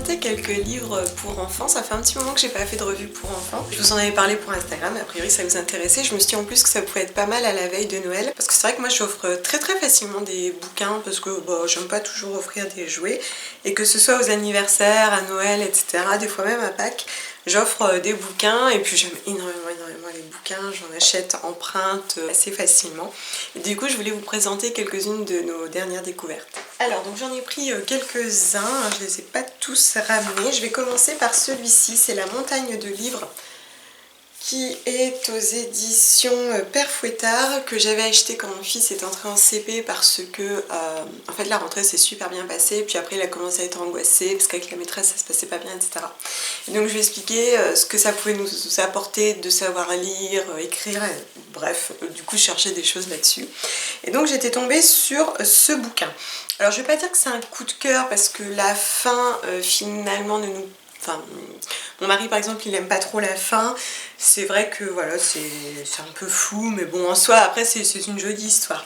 présenter quelques livres pour enfants. Ça fait un petit moment que j'ai pas fait de revue pour enfants. Je vous en avais parlé pour Instagram, a priori ça vous intéressait. Je me suis dit en plus que ça pouvait être pas mal à la veille de Noël. Parce que c'est vrai que moi j'offre très facilement des bouquins parce que j'aime pas toujours offrir des jouets. Et que ce soit aux anniversaires, à Noël, etc. Des fois même à Pâques, j'offre des bouquins et puis j'aime énormément les bouquins. J'en achète en print assez facilement. Et du coup je voulais vous présenter quelques-unes de nos dernières découvertes. Alors donc j'en ai pris quelques-uns, je les ai pas tous ramenés. Je vais commencer par celui-ci, c'est La Montagne de livres qui est aux éditions Père Fouettard, que j'avais acheté quand mon fils est entré en CP parce que en fait la rentrée s'est super bien passée, puis après il a commencé à être angoissé parce qu'avec la maîtresse ça se passait pas bien, etc. Et donc je vais expliquer ce que ça pouvait nous apporter de savoir lire, écrire, bref, du coup je cherchais des choses là-dessus. Et donc j'étais tombée sur ce bouquin. Alors je vais pas dire que c'est un coup de cœur parce que la fin finalement ne nous... Enfin, mon mari par exemple il aime pas trop la fin, c'est vrai que voilà c'est un peu fou, mais bon en soi après c'est une jolie histoire.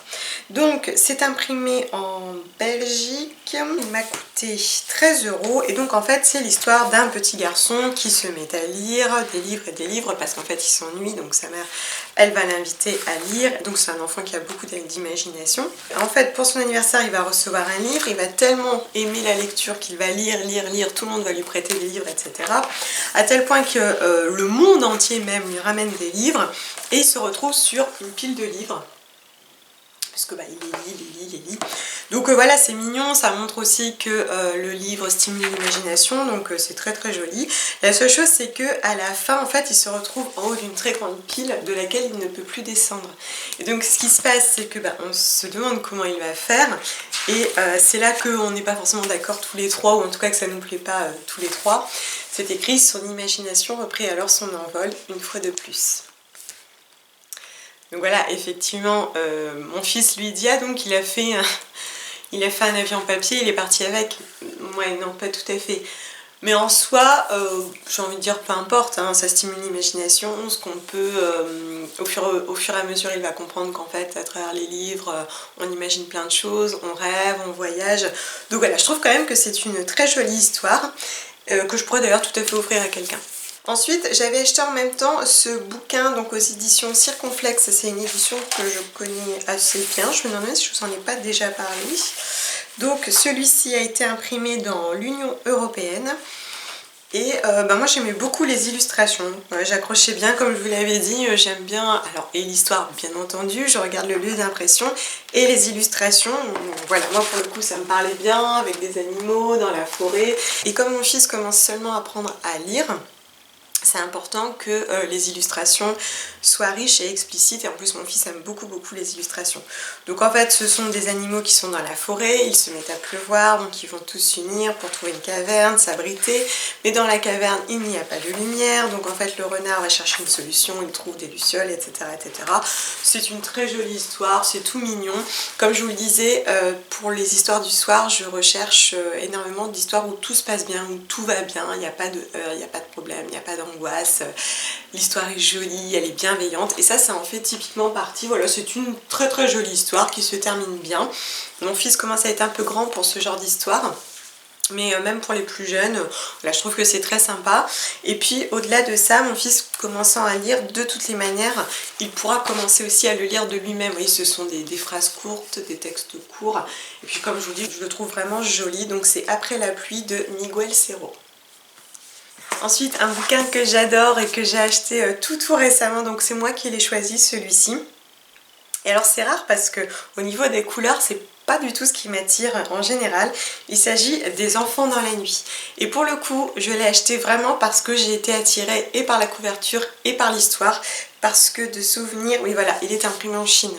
Donc c'est imprimé en Belgique, il m'a coûté 13 € et donc en fait c'est l'histoire d'un petit garçon qui se met à lire des livres et des livres parce qu'en fait il s'ennuie, donc sa mère elle va l'inviter à lire, donc c'est un enfant qui a beaucoup d'imagination. En fait pour son anniversaire il va recevoir un livre, il va tellement aimer la lecture qu'il va lire, tout le monde va lui prêter des livres, etc. À tel point que le monde entier même lui ramène des livres et il se retrouve sur une pile de livres. Parce que il les lit. Donc voilà, c'est mignon, ça montre aussi que le livre stimule l'imagination, donc c'est très joli. La seule chose c'est que à la fin en fait il se retrouve en haut d'une très grande pile de laquelle il ne peut plus descendre. Et donc ce qui se passe c'est que on se demande comment il va faire et c'est là qu'on n'est pas forcément d'accord tous les trois, ou en tout cas que ça ne nous plaît pas tous les trois. C'est écrit: son imagination reprit alors son envol une fois de plus. Donc voilà, effectivement, mon fils lui dit, ah donc il a fait un avion en papier, il est parti avec. Ouais, non, pas tout à fait. Mais en soi, j'ai envie de dire, peu importe, hein, ça stimule l'imagination, ce qu'on peut, au fur et à mesure, il va comprendre qu'en fait, à travers les livres, on imagine plein de choses, on rêve, on voyage. Donc voilà, je trouve quand même que c'est une très jolie histoire, que je pourrais d'ailleurs tout à fait offrir à quelqu'un. Ensuite, j'avais acheté en même temps ce bouquin donc aux éditions Circonflexe. C'est une édition que je connais assez bien. Je me demande si je vous en ai pas déjà parlé. Donc celui-ci a été imprimé dans l'Union Européenne. Et moi j'aimais beaucoup les illustrations, j'accrochais bien comme je vous l'avais dit, j'aime bien, alors et l'histoire bien entendu, je regarde le lieu d'impression et les illustrations, voilà, moi pour le coup ça me parlait bien, avec des animaux dans la forêt. Et comme mon fils commence seulement à apprendre à lire, c'est important que les illustrations soient riches et explicites, et en plus mon fils aime beaucoup les illustrations. Donc en fait ce sont des animaux qui sont dans la forêt, ils se mettent à pleuvoir, donc ils vont tous s'unir pour trouver une caverne, s'abriter, mais dans la caverne il n'y a pas de lumière, donc en fait le renard va chercher une solution, il trouve des lucioles, etc. C'est une très jolie histoire, c'est tout mignon. Comme je vous le disais, pour les histoires du soir, je recherche énormément d'histoires où tout se passe bien, où tout va bien, il n'y a pas de heurts, il n'y a pas de problème, il n'y a pas d'angoisse, l'histoire est jolie, elle est bienveillante, et ça en fait typiquement partie. Voilà, c'est une très jolie histoire qui se termine bien. Mon fils commence à être un peu grand pour ce genre d'histoire, mais même pour les plus jeunes, là je trouve que c'est très sympa. Et puis au-delà de ça, mon fils commençant à lire, de toutes les manières, il pourra commencer aussi à le lire de lui-même. Vous voyez, ce sont des phrases courtes, des textes courts, et puis comme je vous dis, je le trouve vraiment joli. Donc c'est Après la pluie de Miguel Cerro. Ensuite, un bouquin que j'adore et que j'ai acheté tout récemment, donc c'est moi qui l'ai choisi, celui-ci. Et alors c'est rare parce que au niveau des couleurs, c'est pas du tout ce qui m'attire en général. Il s'agit des Enfants dans la nuit. Et pour le coup, je l'ai acheté vraiment parce que j'ai été attirée et par la couverture et par l'histoire, parce que de souvenirs, oui voilà, il est imprimé en Chine.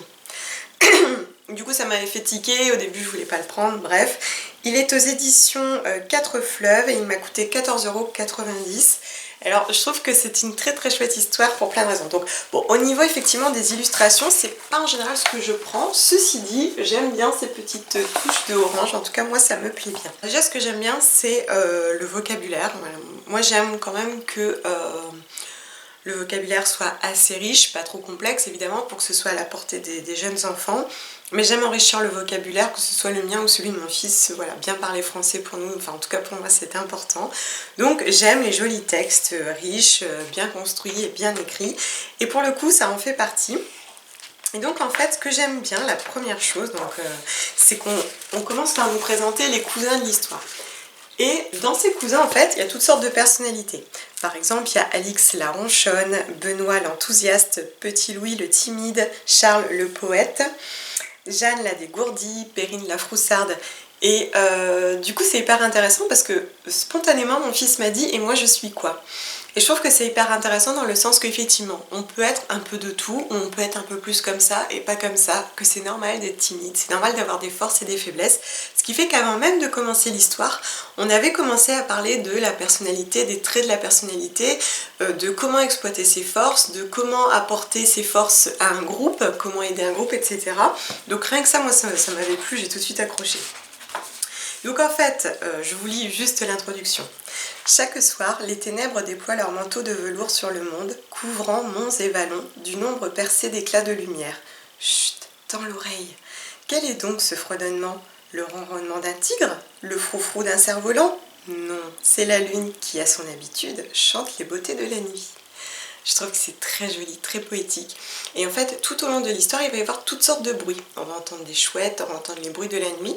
Du coup ça m'avait fait tiquer, au début je voulais pas le prendre, bref. Il est aux éditions 4 Fleuves et il m'a coûté 14,90 €. Alors je trouve que c'est une très chouette histoire pour plein de raisons. Donc bon, au niveau effectivement des illustrations, c'est pas en général ce que je prends. Ceci dit, j'aime bien ces petites touches de orange, en tout cas moi ça me plaît bien. Déjà ce que j'aime bien c'est le vocabulaire. Voilà. Moi j'aime quand même que le vocabulaire soit assez riche, pas trop complexe évidemment, pour que ce soit à la portée des jeunes enfants. Mais j'aime enrichir le vocabulaire, que ce soit le mien ou celui de mon fils, voilà, bien parler français pour nous, enfin en tout cas pour moi c'est important. Donc j'aime les jolis textes riches, bien construits et bien écrits, et pour le coup ça en fait partie. Et donc en fait ce que j'aime bien, la première chose, c'est qu'on commence par nous présenter les cousins de l'histoire. Et dans ces cousins, en fait, il y a toutes sortes de personnalités. Par exemple, il y a Alix la ronchonne, Benoît l'enthousiaste, Petit Louis le timide, Charles le poète, Jeanne la dégourdie, Perrine la froussarde. Et du coup, c'est hyper intéressant parce que spontanément, mon fils m'a dit « Et moi, je suis quoi ?» Et je trouve que c'est hyper intéressant dans le sens qu'effectivement, on peut être un peu de tout, on peut être un peu plus comme ça et pas comme ça, que c'est normal d'être timide, c'est normal d'avoir des forces et des faiblesses. Ce qui fait qu'avant même de commencer l'histoire, on avait commencé à parler de la personnalité, des traits de la personnalité, de comment exploiter ses forces, de comment apporter ses forces à un groupe, comment aider un groupe, etc. Donc rien que ça, moi ça m'avait plu, j'ai tout de suite accroché. Donc en fait, je vous lis juste l'introduction. Chaque soir, les ténèbres déploient leur manteau de velours sur le monde, couvrant monts et vallons d'une ombre percée d'éclats de lumière. Chut, tends l'oreille. Quel est donc ce fredonnement? Le ronronnement d'un tigre? Le froufrou d'un cerf-volant? Non, c'est la lune qui, à son habitude, chante les beautés de la nuit. Je trouve que c'est très joli, très poétique. Et en fait, tout au long de l'histoire, il va y avoir toutes sortes de bruits. On va entendre des chouettes, on va entendre les bruits de la nuit.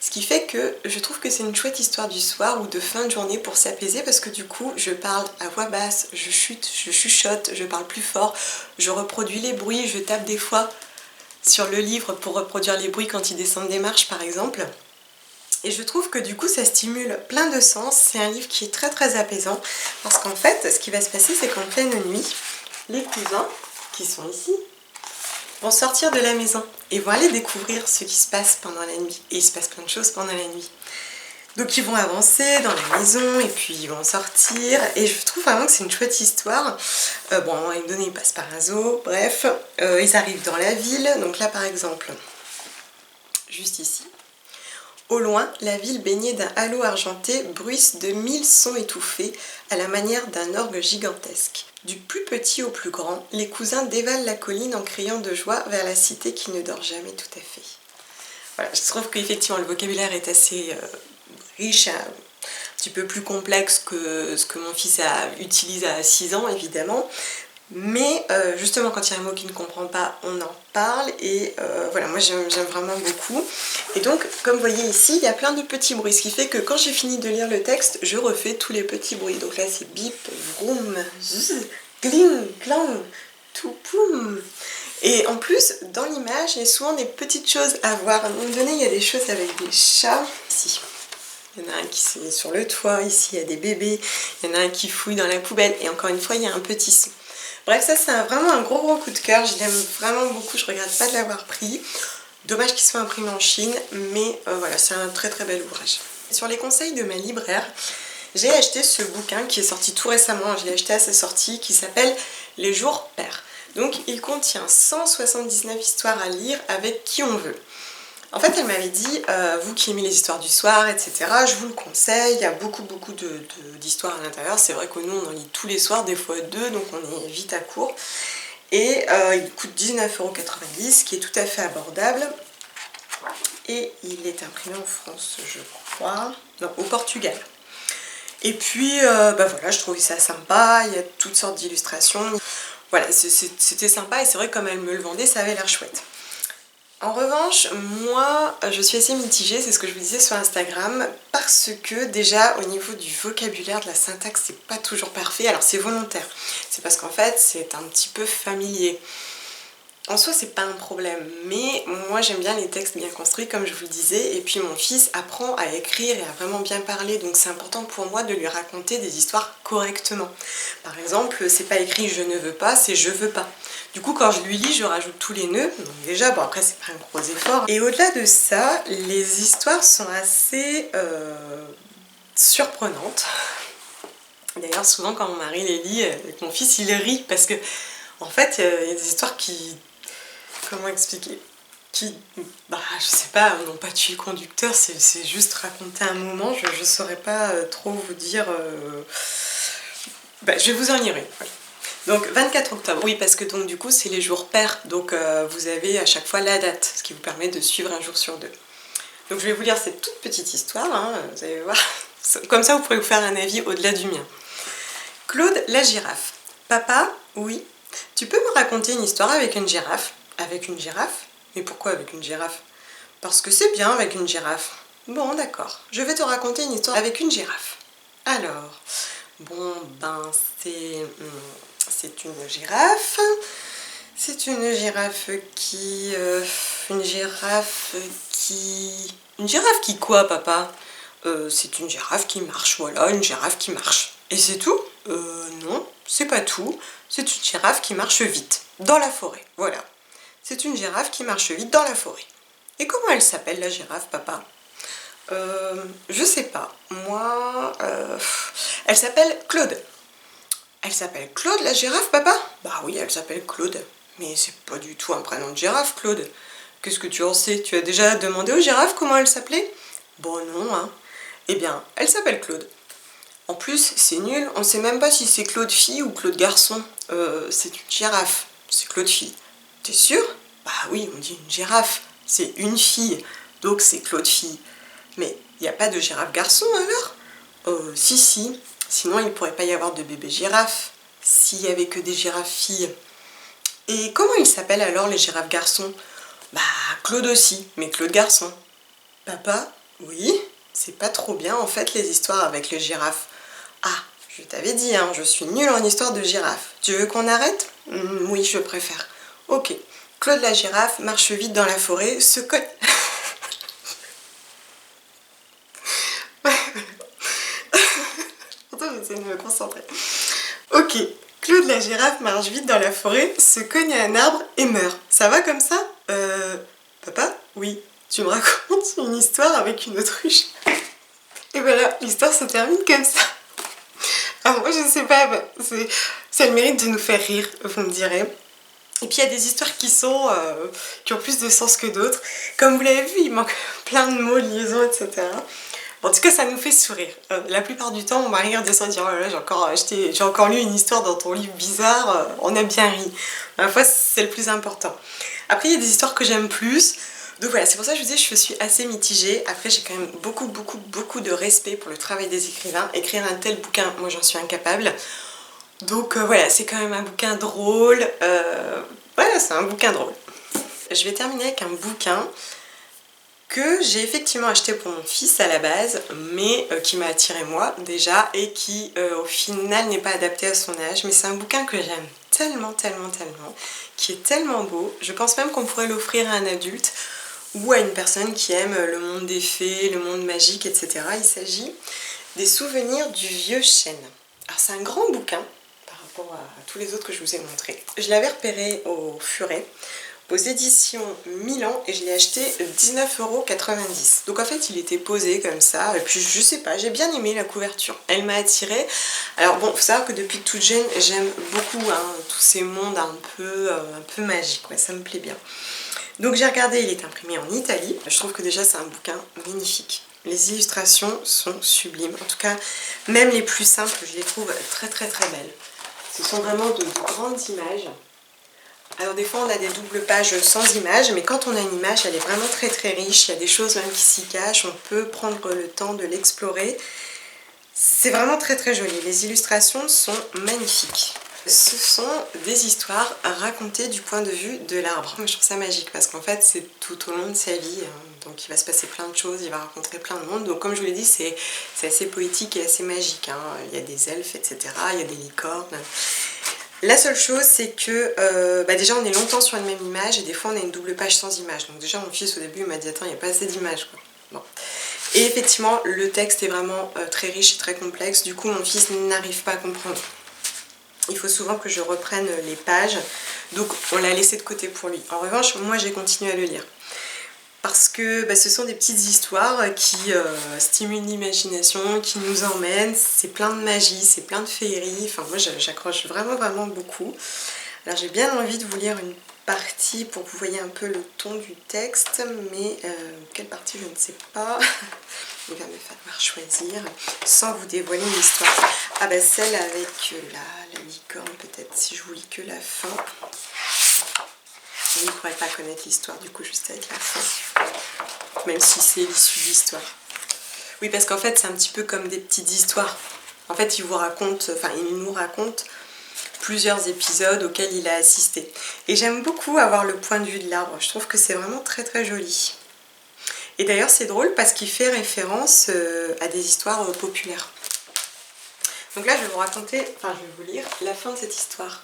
Ce qui fait que je trouve que c'est une chouette histoire du soir ou de fin de journée pour s'apaiser parce que du coup, je parle à voix basse, je chute, je chuchote, je parle plus fort, je reproduis les bruits, je tape des fois sur le livre pour reproduire les bruits quand ils descendent des marches par exemple. Et je trouve que du coup ça stimule plein de sens, c'est un livre qui est très très apaisant parce qu'en fait ce qui va se passer c'est qu'en pleine nuit, les cousins qui sont ici vont sortir de la maison et vont aller découvrir ce qui se passe pendant la nuit. Et il se passe plein de choses pendant la nuit. Donc ils vont avancer dans la maison et puis ils vont sortir et je trouve vraiment que c'est une chouette histoire. Bon, à un moment donné ils passent par un zoo, bref, ils arrivent dans la ville, donc là par exemple, juste ici. Au loin, la ville baignée d'un halo argenté bruisse de 1000 sons étouffés à la manière d'un orgue gigantesque. Du plus petit au plus grand, les cousins dévalent la colline en criant de joie vers la cité qui ne dort jamais tout à fait. Voilà, je trouve qu'effectivement le vocabulaire est assez riche, un petit peu plus complexe que ce que mon fils utilise à 6 ans évidemment. Mais justement quand il y a un mot qu'il ne comprend pas, on en parle et voilà, moi j'aime vraiment beaucoup. Et donc comme vous voyez ici, il y a plein de petits bruits, ce qui fait que quand j'ai fini de lire le texte, je refais tous les petits bruits. Donc là c'est bip, vroom, zzz, gling, clang, tout poum. Et en plus, dans l'image, il y a souvent des petites choses à voir. À un moment donné, il y a des choses avec des chats. Ici, il y en a un qui est sur le toit, ici il y a des bébés, il y en a un qui fouille dans la poubelle et encore une fois, il y a un petit son. Bref, ça c'est vraiment un gros coup de cœur, je l'aime vraiment beaucoup, je regrette pas de l'avoir pris. Dommage qu'il soit imprimé en Chine, mais voilà, c'est un très très bel ouvrage. Sur les conseils de ma libraire, j'ai acheté ce bouquin qui est sorti tout récemment, je l'ai acheté à sa sortie, qui s'appelle Les jours pairs. Donc il contient 179 histoires à lire avec qui on veut. En fait, elle m'avait dit, vous qui aimez les histoires du soir, etc., je vous le conseille, il y a beaucoup d'histoires à l'intérieur. C'est vrai que nous, on en lit tous les soirs, des fois 2, donc on est vite à court. Et il coûte 19,90 €, qui est tout à fait abordable. Et il est imprimé en France, je crois, non, au Portugal. Et puis, voilà, je trouvais ça sympa, il y a toutes sortes d'illustrations. Voilà, c'était sympa et c'est vrai que comme elle me le vendait, ça avait l'air chouette. En revanche, moi, je suis assez mitigée, c'est ce que je vous disais sur Instagram, parce que déjà, au niveau du vocabulaire, de la syntaxe, c'est pas toujours parfait. Alors c'est volontaire, c'est parce qu'en fait, c'est un petit peu familier. En soi, c'est pas un problème, mais moi j'aime bien les textes bien construits, comme je vous le disais, et puis mon fils apprend à écrire et à vraiment bien parler, donc c'est important pour moi de lui raconter des histoires correctement. Par exemple, c'est pas écrit je ne veux pas, c'est je veux pas. Du coup, quand je lui lis, je rajoute tous les nœuds, donc déjà, bon après c'est pas un gros effort. Et au-delà de ça, les histoires sont assez surprenantes. D'ailleurs, souvent quand mon mari les lit, avec mon fils, il rit, parce que en fait, il y a des histoires qui... Comment expliquer? Je sais pas, n'ont pas tué le conducteur, c'est juste raconter un moment, je saurais pas trop vous dire... je vais vous en lire une. Voilà. Donc 24 octobre, oui, parce que donc du coup c'est les jours pairs, donc vous avez à chaque fois la date, ce qui vous permet de suivre un jour sur deux. Donc je vais vous lire cette toute petite histoire, hein, vous allez voir, comme ça vous pourrez vous faire un avis au-delà du mien. Claude la girafe. Papa, oui, tu peux me raconter une histoire avec une girafe? Avec une girafe? Mais pourquoi avec une girafe? Parce que c'est bien avec une girafe. Bon, d'accord, je vais te raconter une histoire avec une girafe. Alors, bon, ben c'est une girafe. C'est une girafe qui... Une girafe qui quoi, papa? C'est une girafe qui marche, voilà, une girafe qui marche. Et c'est tout? Non, c'est pas tout. C'est une girafe qui marche vite, dans la forêt, voilà. C'est une girafe qui marche vite dans la forêt. Et comment elle s'appelle, la girafe, papa? Je sais pas. Moi, elle s'appelle Claude. Elle s'appelle Claude, la girafe, papa? Bah oui, elle s'appelle Claude. Mais c'est pas du tout un prénom de girafe, Claude. Qu'est-ce que tu en sais? Tu as déjà demandé aux girafes comment elle s'appelait? Bon, non, hein. Eh bien, elle s'appelle Claude. En plus, c'est nul, on sait même pas si c'est Claude fille ou Claude garçon. C'est une girafe, c'est Claude fille. T'es sûr? Bah oui, on dit une girafe, c'est une fille, donc c'est Claude fille. Mais il n'y a pas de girafe garçon alors? Si, sinon il ne pourrait pas y avoir de bébé girafe, s'il n'y avait que des girafes filles. Et comment ils s'appellent alors les girafes garçons? Bah Claude aussi, mais Claude garçon. Papa? Oui? C'est pas trop bien en fait les histoires avec les girafes. Ah, je t'avais dit, hein, je suis nulle en histoire de girafe. Tu veux qu'on arrête? Oui, je préfère. Ok. Claude la girafe marche vite dans la forêt, se cogne... Pourtant, j'essaie de me concentrer. Ok. Claude la girafe marche vite dans la forêt, se cogne à un arbre et meurt. Ça va comme ça? Papa? Oui. Tu me racontes une histoire avec une autruche. Et voilà, l'histoire se termine comme ça. Alors moi je sais pas, ça a le mérite de nous faire rire, vous me direz. Et puis il y a des histoires qui ont plus de sens que d'autres. Comme vous l'avez vu, il manque plein de mots, de liaisons, etc. En tout cas, ça nous fait sourire. La plupart du temps, mon mari redescend et dit « Oh là là, j'ai encore lu une histoire dans ton livre bizarre, on a bien ri. » À la fois, c'est le plus important. Après, il y a des histoires que j'aime plus. Donc voilà, c'est pour ça que je vous dis, je suis assez mitigée. Après, j'ai quand même beaucoup de respect pour le travail des écrivains. Écrire un tel bouquin, moi j'en suis incapable. Donc voilà, c'est quand même un bouquin drôle. Voilà, c'est un bouquin drôle. Je vais terminer avec un bouquin que j'ai effectivement acheté pour mon fils à la base, mais qui m'a attiré moi déjà, et qui au final n'est pas adapté à son âge. Mais c'est un bouquin que j'aime tellement, qui est tellement beau. Je pense même qu'on pourrait l'offrir à un adulte ou à une personne qui aime le monde des fées, le monde magique, etc. Il s'agit des souvenirs du vieux chêne. Alors c'est un grand bouquin par rapport à tous les autres que je vous ai montrés. Je l'avais repéré au Furet, aux éditions Milan, et je l'ai acheté 19,90 €. Donc en fait il était posé comme ça, et puis je sais pas, j'ai bien aimé la couverture, elle m'a attirée. Alors bon, faut savoir que depuis toute jeune j'aime beaucoup tous ces mondes un peu magiques, ouais, ça me plaît bien. Donc j'ai regardé, il est imprimé en Italie. Je trouve que déjà c'est un bouquin magnifique. Les illustrations sont sublimes. En tout cas, même les plus simples, je les trouve très belles. Ce sont vraiment de grandes images. Alors des fois on a des doubles pages sans images, mais quand on a une image, elle est vraiment très riche. Il y a des choses même qui s'y cachent, on peut prendre le temps de l'explorer. C'est vraiment très joli. Les illustrations sont magnifiques. Ce sont des histoires racontées du point de vue de l'arbre. Je trouve ça magique parce qu'en fait c'est tout au long de sa vie, donc il va se passer plein de choses, il va rencontrer plein de monde. Donc comme je vous l'ai dit, c'est assez poétique et assez magique. Il y a des elfes, etc. Il y a des licornes. La seule chose c'est que déjà on est longtemps sur une même image et des fois on a une double page sans image. Donc déjà mon fils au début il m'a dit attends, il n'y a pas assez d'images quoi. Bon. Et effectivement le texte est vraiment très riche et très complexe, du coup mon fils n'arrive pas à comprendre. Il faut souvent que je reprenne les pages, donc on l'a laissé de côté pour lui. En revanche, moi j'ai continué à le lire. Parce que ce sont des petites histoires qui stimulent l'imagination, qui nous emmènent, c'est plein de magie, c'est plein de féerie, enfin moi j'accroche vraiment beaucoup. Alors j'ai bien envie de vous lire une partie pour que vous voyez un peu le ton du texte, mais quelle partie je ne sais pas. Il va me falloir choisir sans vous dévoiler l'histoire. Ah bah celle avec la licorne peut-être, si je vous lis que la fin. Vous ne pourrez pas connaître l'histoire du coup juste avec la fin, même si c'est l'issue de l'histoire. Oui, parce qu'en fait c'est un petit peu comme des petites histoires. En fait il nous raconte plusieurs épisodes auxquels il a assisté. Et j'aime beaucoup avoir le point de vue de l'arbre, je trouve que c'est vraiment très très joli. Et d'ailleurs c'est drôle parce qu'il fait référence à des histoires populaires. Donc là je vais vous raconter, je vais vous lire la fin de cette histoire.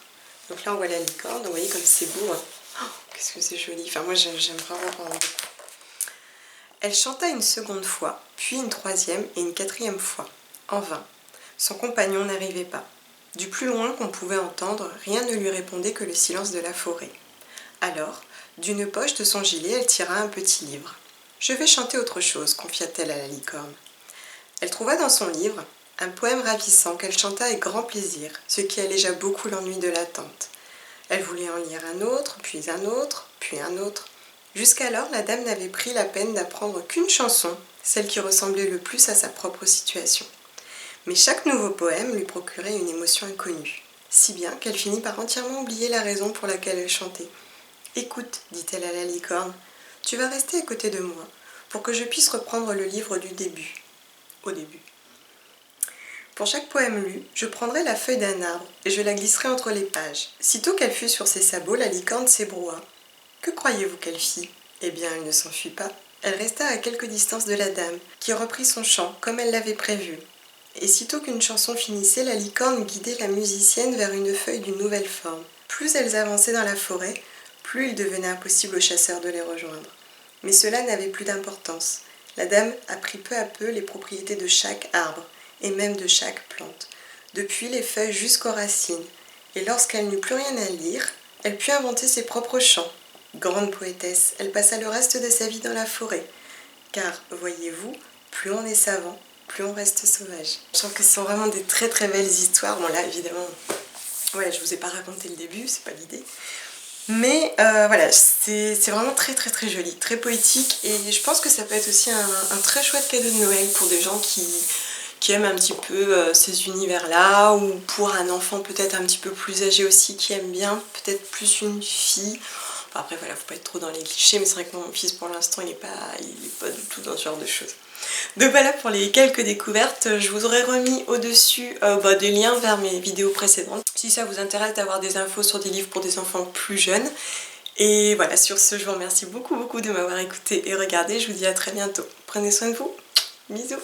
Donc là on voit la licorne, donc vous voyez comme c'est beau. Hein. Oh, qu'est-ce que c'est joli, moi j'aime vraiment beaucoup. Elle chanta une seconde fois, puis une troisième et une quatrième fois, en vain. Son compagnon n'arrivait pas. Du plus loin qu'on pouvait entendre, rien ne lui répondait que le silence de la forêt. Alors, d'une poche de son gilet, elle tira un petit livre. « Je vais chanter autre chose », confia-t-elle à la licorne. Elle trouva dans son livre un poème ravissant qu'elle chanta avec grand plaisir, ce qui allégea beaucoup l'ennui de l'attente. Elle voulait en lire un autre, puis un autre, puis un autre. Jusqu'alors, la dame n'avait pris la peine d'apprendre qu'une chanson, celle qui ressemblait le plus à sa propre situation. Mais chaque nouveau poème lui procurait une émotion inconnue, si bien qu'elle finit par entièrement oublier la raison pour laquelle elle chantait. « Écoute, dit-elle à la licorne, tu vas rester à côté de moi, pour que je puisse reprendre le livre du début. Au début. Pour chaque poème lu, je prendrai la feuille d'un arbre et je la glisserai entre les pages. Sitôt qu'elle fut sur ses sabots, la licorne s'ébroua. Que croyez-vous qu'elle fit ? Eh bien, elle ne s'enfuit pas. Elle resta à quelque distance de la dame, qui reprit son chant comme elle l'avait prévu. Et sitôt qu'une chanson finissait, la licorne guidait la musicienne vers une feuille d'une nouvelle forme. Plus elles avançaient dans la forêt, plus il devenait impossible aux chasseurs de les rejoindre. Mais cela n'avait plus d'importance. La dame apprit peu à peu les propriétés de chaque arbre, et même de chaque plante, depuis les feuilles jusqu'aux racines. Et lorsqu'elle n'eut plus rien à lire, elle put inventer ses propres chants. Grande poétesse, elle passa le reste de sa vie dans la forêt. Car, voyez-vous, plus on est savant, plus on reste sauvage. Je trouve que ce sont vraiment des très très belles histoires. Bon là, évidemment, je vous ai pas raconté le début, c'est pas l'idée. Mais voilà, c'est vraiment très très très joli, très poétique. Et je pense que ça peut être aussi un très chouette cadeau de Noël pour des gens qui aiment un petit peu ces univers-là, ou pour un enfant peut-être un petit peu plus âgé aussi qui aime bien, peut-être plus une fille. Enfin, après voilà, faut pas être trop dans les clichés, mais c'est vrai que mon fils pour l'instant il est pas du tout dans ce genre de choses. Donc voilà pour les quelques découvertes. Je vous aurais remis au-dessus des liens vers mes vidéos précédentes, si ça vous intéresse d'avoir des infos sur des livres pour des enfants plus jeunes. Et voilà, sur ce, je vous remercie beaucoup de m'avoir écouté et regardé. Je vous dis à très bientôt. Prenez soin de vous. Bisous.